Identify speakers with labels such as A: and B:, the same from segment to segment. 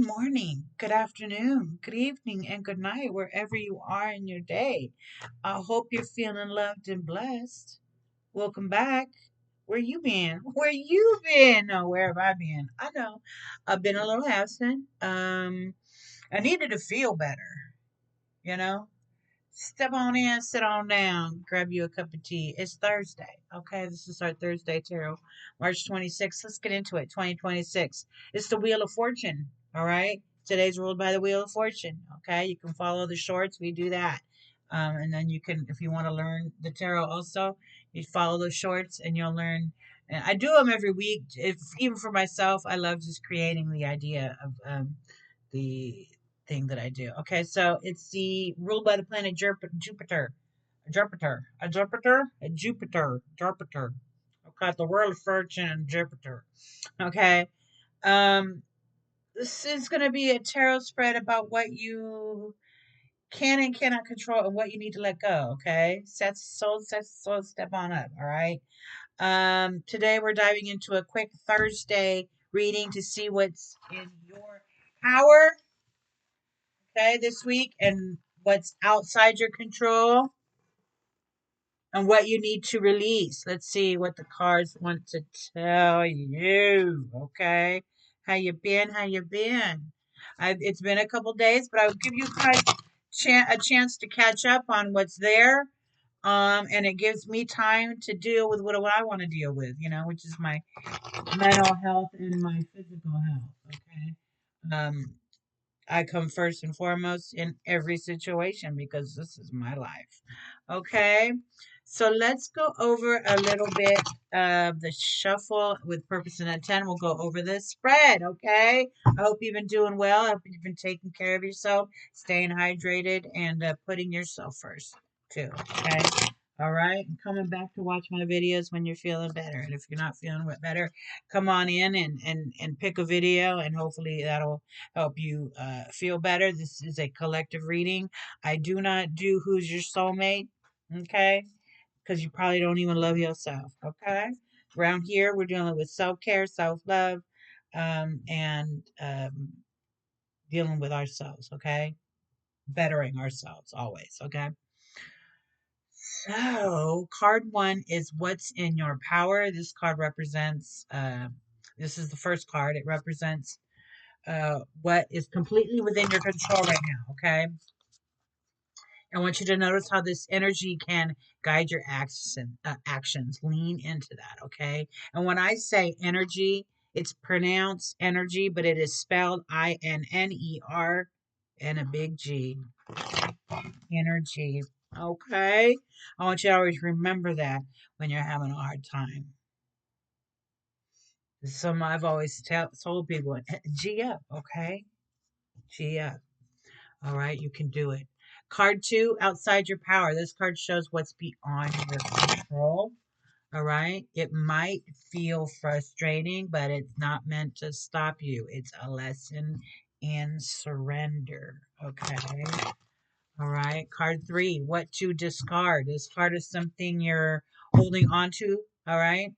A: Good morning, good afternoon, good evening, and good night, wherever you are in your day. I hope you're feeling loved and blessed. Welcome back. Where you been? Where you been? No, where have I been? I know. I've been a little absent. I needed to feel better, you know? Step on in, sit on down, grab you a cup of tea. It's Thursday. Okay, this is our Thursday tarot, March 26th. Let's get into it. 2026. It's the Wheel of Fortune. All right. Today's ruled by the Wheel of Fortune. Okay, you can follow the shorts. We do that. And then you can, if you want to learn the tarot also, you follow the shorts and you'll learn. And I do them every week. If even for myself, I love just creating the idea of the thing that I do. Okay, so it's the ruled by the planet Jupiter. Jupiter. Okay, the world of fortune, Jupiter. Okay, um, this is going to be a tarot spread about what you can and cannot control and what you need to let go. Okay, set soul, step on up. All right. Today we're diving into a quick Thursday reading to see what's in your power, okay, this week and what's outside your control and what you need to release. Let's see what the cards want to tell you. Okay. How you been? How you been? It's been a couple days, but I'll give you guys a chance to catch up on what's there. And it gives me time to deal with what I want to deal with, which is my mental health and my physical health. Okay. Um, I come first and foremost in every situation because this is my life. Okay. So let's go over a little bit of the shuffle with purpose and intent. We'll go over this spread. Okay. I hope you've been doing well. I hope you've been taking care of yourself, staying hydrated, and putting yourself first, too. Okay. All right. And coming back to watch my videos when you're feeling better. And if you're not feeling better, come on in and pick a video, and hopefully that'll help you feel better. This is a collective reading. I do not do who's your soulmate, okay? Because you probably don't even love yourself, okay? Around here, we're dealing with self care, self love, and dealing with ourselves, okay? Bettering ourselves always, okay? So, card one is what's in your power. This card represents, this is the first card. It represents what is completely within your control right now, okay? I want you to notice how this energy can guide your actions. Lean into that, okay? And when I say energy, it's pronounced energy, but it is spelled INNER and a big G. Energy, okay? I want you to always remember that when you're having a hard time. Some I've always told people, G up, okay? G up. All right, you can do it. Card two, outside your power. This card shows what's beyond your control. All right, it might feel frustrating, but it's not meant to stop you. It's a lesson in surrender. Okay. All right, card three, what to discard. This card is something you're holding on to. All right,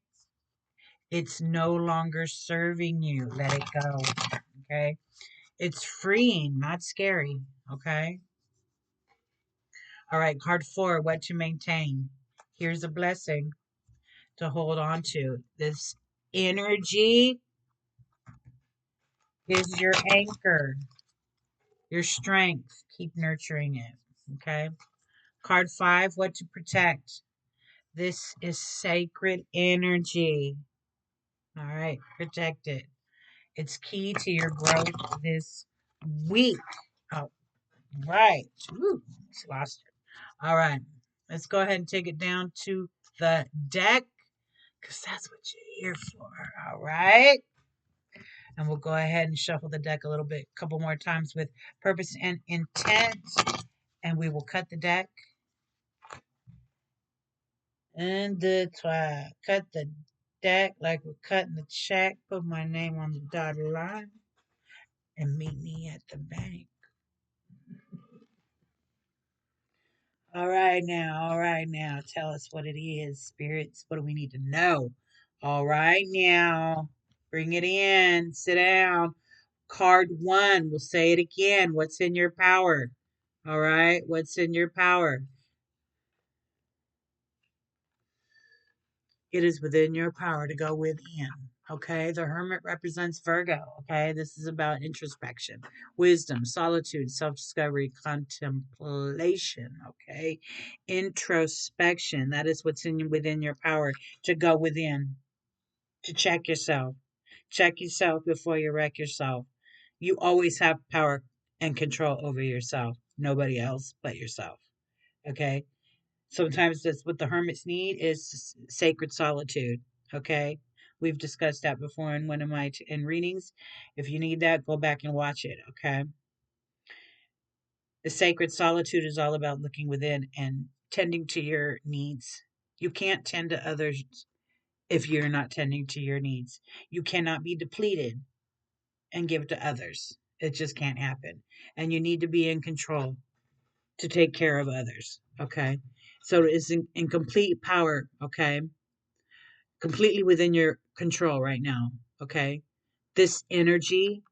A: it's no longer serving you. Let it go. Okay, it's freeing, not scary. Okay. All right, card four, what to maintain. Here's a blessing to hold on to. This energy is your anchor, your strength. Keep nurturing it. Okay. Card five, what to protect. This is sacred energy. All right, protect it. It's key to your growth this week. All right. Woo, just lost it. All right. Let's go ahead and take it down to the deck, because that's what you're here for. All right. And we'll go ahead and shuffle the deck a little bit, a couple more times with purpose and intent. And we will cut the deck. And cut the deck like we're cutting the check. Put my name on the dotted line. And meet me at the bank. All right now. Tell us what it is, spirits. What do we need to know? All right now. Bring it in. Sit down. Card one, we'll say it again. What's in your power? All right. What's in your power? It is within your power to go within. Okay. The hermit represents Virgo. Okay. This is about introspection, wisdom, solitude, self discovery, contemplation. Okay. Introspection. That is what's in within your power to go within, to check yourself. Check yourself before you wreck yourself. You always have power and control over yourself. Nobody else but yourself. Okay. Sometimes that's what the hermits need is sacred solitude. Okay. We've discussed that before in one of my in readings. If you need that, go back and watch it. Okay. The sacred solitude is all about looking within and tending to your needs. You can't tend to others if you're not tending to your needs. You cannot be depleted and give to others. It just can't happen. And you need to be in control to take care of others. Okay. So it's in complete power. Okay. Completely within your control right now. Okay. This energy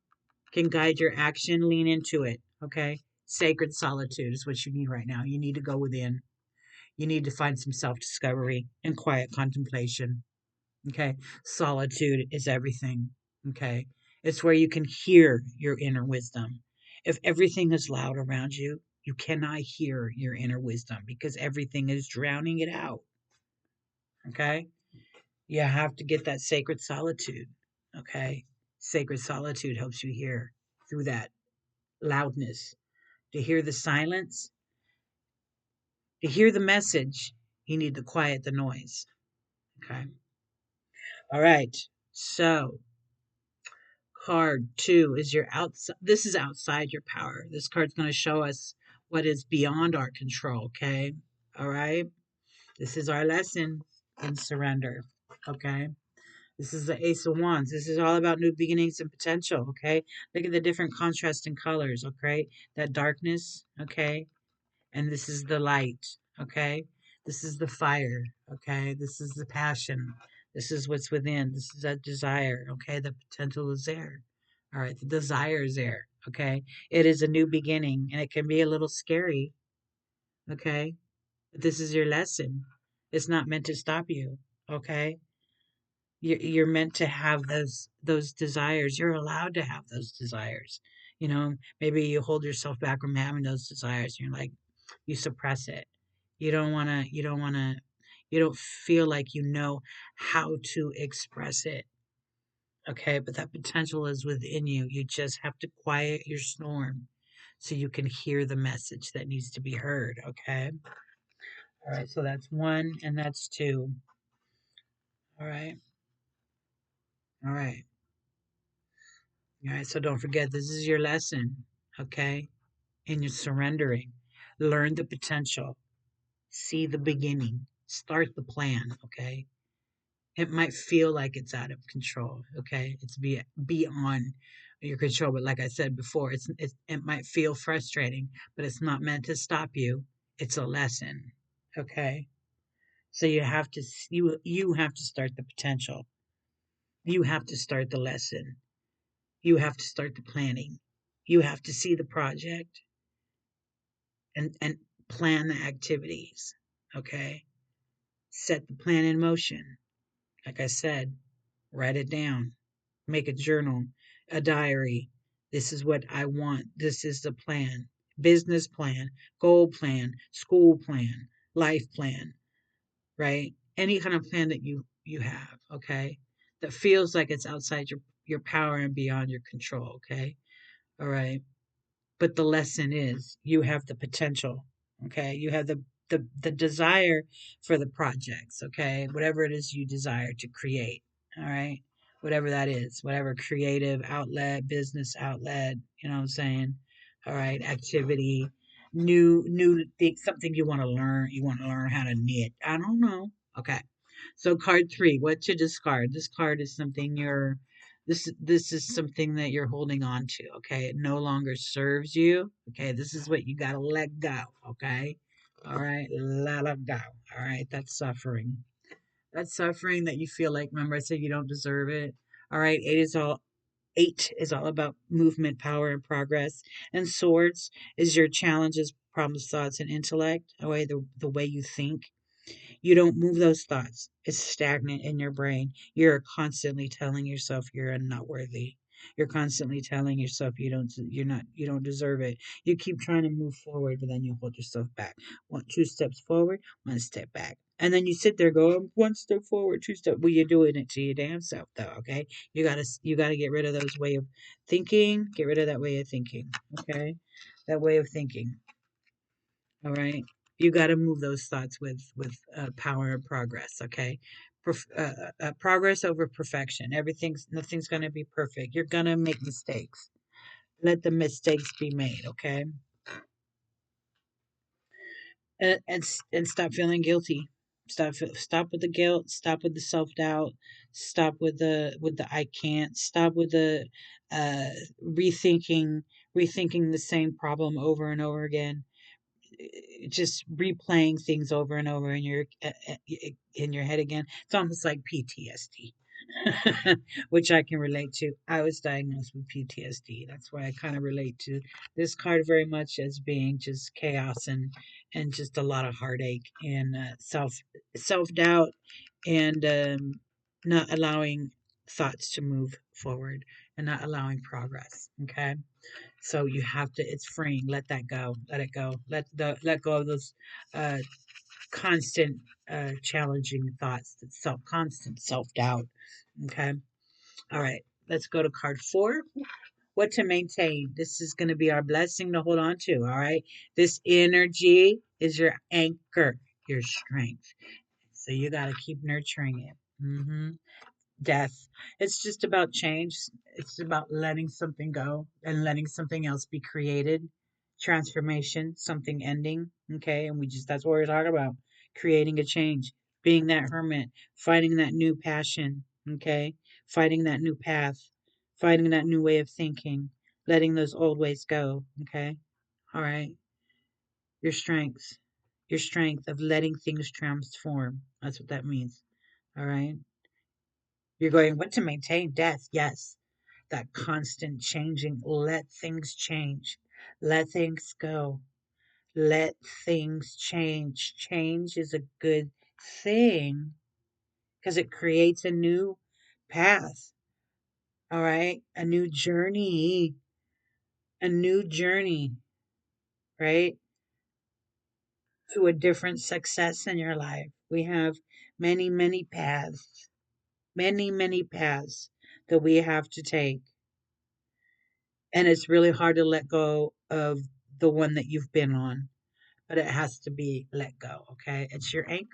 A: can guide your action. Lean into it. Okay. Sacred solitude is what you need right now. You need to go within. You need to find some self discovery and quiet contemplation. Okay. Solitude is everything. Okay. It's where you can hear your inner wisdom. If everything is loud around you, you cannot hear your inner wisdom because everything is drowning it out. Okay. You have to get that sacred solitude. Okay. Sacred solitude helps you hear through that loudness. To hear the silence, to hear the message, you need to quiet the noise. Okay. All right. So card two is your outside. This is outside your power. This card's going to show us what is beyond our control. Okay. All right. This is our lesson in surrender. Okay. This is the Ace of Wands. This is all about new beginnings and potential. Okay. Look at the different contrasting colors. Okay. That darkness. Okay. And this is the light. Okay. This is the fire. Okay. This is the passion. This is what's within. This is that desire. Okay. The potential is there. All right. The desire is there. Okay. It is a new beginning and it can be a little scary. Okay. But this is your lesson. It's not meant to stop you. Okay. You're meant to have those desires. You're allowed to have those desires. Maybe you hold yourself back from having those desires. You're like, you suppress it. You don't feel like you know how to express it. Okay, but that potential is within you. You just have to quiet your storm so you can hear the message that needs to be heard. Okay. All right. So that's one and that's two. All right. All right. All right. So don't forget, this is your lesson. Okay. And you're surrendering. Learn the potential. See the beginning. Start the plan. Okay. It might feel like it's out of control. Okay. It's beyond your control. But like I said before, it might feel frustrating, but it's not meant to stop you. It's a lesson. Okay. So you have to start the potential. You have to start the lesson. You have to start the planning. You have to see the project and plan the activities. Okay. Set the plan in motion. Like I said, write it down. Make a journal, a diary. This is what I want. This is the plan. Business plan, goal plan, school plan, life plan, right? Any kind of plan that you have, okay? That feels like it's outside your power and beyond your control, okay? All right. But the lesson is you have the potential. Okay. You have the desire for the projects. Okay. Whatever it is you desire to create. All right. Whatever that is, whatever creative outlet, business outlet, you know what I'm saying? All right. Activity, new thing, something you want to learn. You want to learn how to knit. I don't know. Okay. So card three, what to discard. This card is something this is something that you're holding on to. Okay, it no longer serves you. Okay, this is what you got to let go. Okay, all right, let it go. All right, that's suffering. That's suffering that you feel like, remember I said you don't deserve it. All right, it is all. Eight is all about movement, power, and progress. And swords is your challenges, problems, thoughts, and intellect, the way you think. You don't move those thoughts. It's stagnant in your brain. You're constantly telling yourself you're not worthy. You're constantly telling yourself you don't deserve it. You keep trying to move forward, but then you hold yourself back. Two steps forward, one step back. And then you sit there going one step forward, two steps. Well, you're doing it to your damn self though, okay? You gotta get rid of those way of thinking. Get rid of that way of thinking. Okay? That way of thinking. All right. You got to move those thoughts with power and progress. Okay. Progress over perfection. Nothing's going to be perfect. You're going to make mistakes. Let the mistakes be made. Okay. And stop feeling guilty. Stop with the guilt. Stop with the self doubt. Stop with the I can't. Stop with the uh, rethinking rethinking the same problem over and over again, just replaying things over and over in your head again. It's almost like PTSD, which I can relate to. I was diagnosed with PTSD. That's why I kind of relate to this card very much as being just chaos and just a lot of heartache and self doubt and not allowing thoughts to move forward and not allowing progress. Okay, so you have to, it's freeing. Let that go. Let it go. Let go of those uh constant challenging thoughts, that constant self-doubt. Okay. All right. Let's go to card 4. What to maintain. This is going to be our blessing to hold on to. All right. This energy is your anchor, your strength. So you got to keep nurturing it. Death. It's just about change. It's about letting something go and letting something else be created. Transformation, something ending. Okay. And that's what we're talking about. Creating a change, being that hermit, finding that new passion. Okay. Finding that new path, finding that new way of thinking, letting those old ways go. Okay. All right. Your strength, your strength of letting things transform. That's what that means. All right. You're going, what to maintain? Death. Yes. That constant changing. Let things change. Let things go. Let things change. Change is a good thing because it creates a new path. All right. A new journey, right? To a different success in your life. We have many paths, many paths that we have to take. And it's really hard to let go of the one that you've been on, but it has to be let go. Okay. It's your anchor.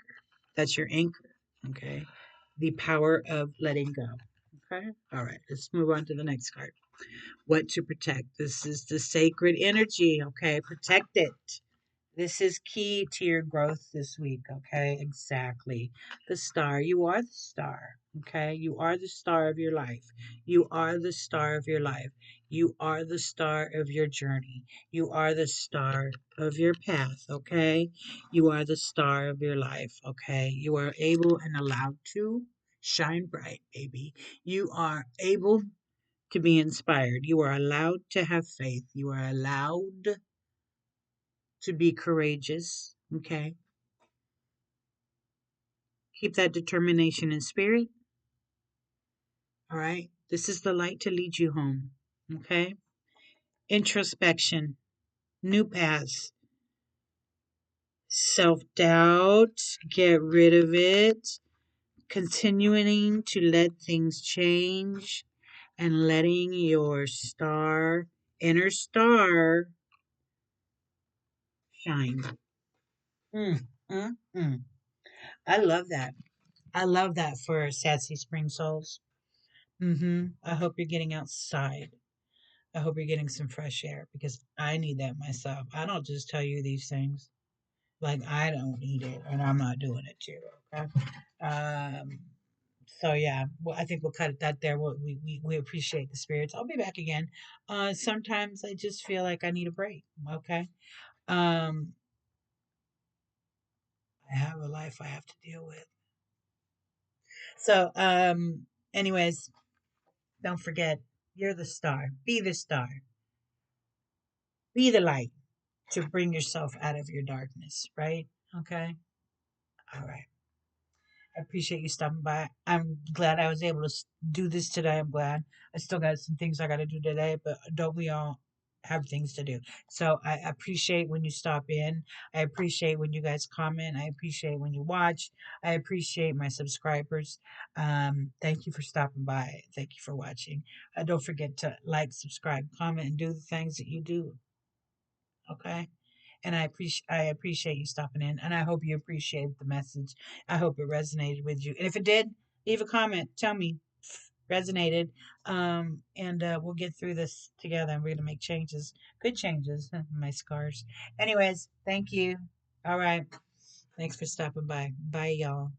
A: That's your anchor. Okay. The power of letting go. Okay. All right. Let's move on to the next card. What to protect. This is the sacred energy. Okay. Protect it. This is key to your growth this week, okay? Exactly. The star. You are the star, okay? You are the star of your life. You are the star of your life. You are the star of your journey. You are the star of your path, okay? You are the star of your life, okay? You are able and allowed to shine bright, baby. You are able to be inspired. You are allowed to have faith. You are allowed to be courageous. Okay. Keep that determination in spirit. All right. This is the light to lead you home. Okay. Introspection, new paths, self doubt, get rid of it, continuing to let things change and letting your inner star, shine. Mm, mm, mm. I love that. I love that for Sassy Spring Souls. I hope you're getting outside. I hope you're getting some fresh air because I need that myself. I don't just tell you these things. Like I don't need it and I'm not doing it too. Okay. Um so yeah, well I think we'll cut it that there. We appreciate the spirits. I'll be back again. Sometimes I just feel like I need a break. Okay. Um I have a life I have to deal with. So anyways, don't forget. You're the star. Be the star. Be the light to bring yourself out of your darkness, right? Okay. All right. I appreciate you stopping by. I'm glad I was able to do this today. I'm glad. I still got some things I got to do today, but don't we all have things to do? So I appreciate when you stop in. I appreciate when you guys comment. I appreciate when you watch. I appreciate my subscribers. Thank you for stopping by. Thank you for watching. Don't forget to like, subscribe, comment, and do the things that you do. Okay. And I appreciate you stopping in, and I hope you appreciated the message. I hope it resonated with you. And if it did, leave a comment. Tell me resonated. And we'll get through this together. And we're gonna make changes, good changes. My scars. Anyways, thank you. All right. Thanks for stopping by. Bye, y'all.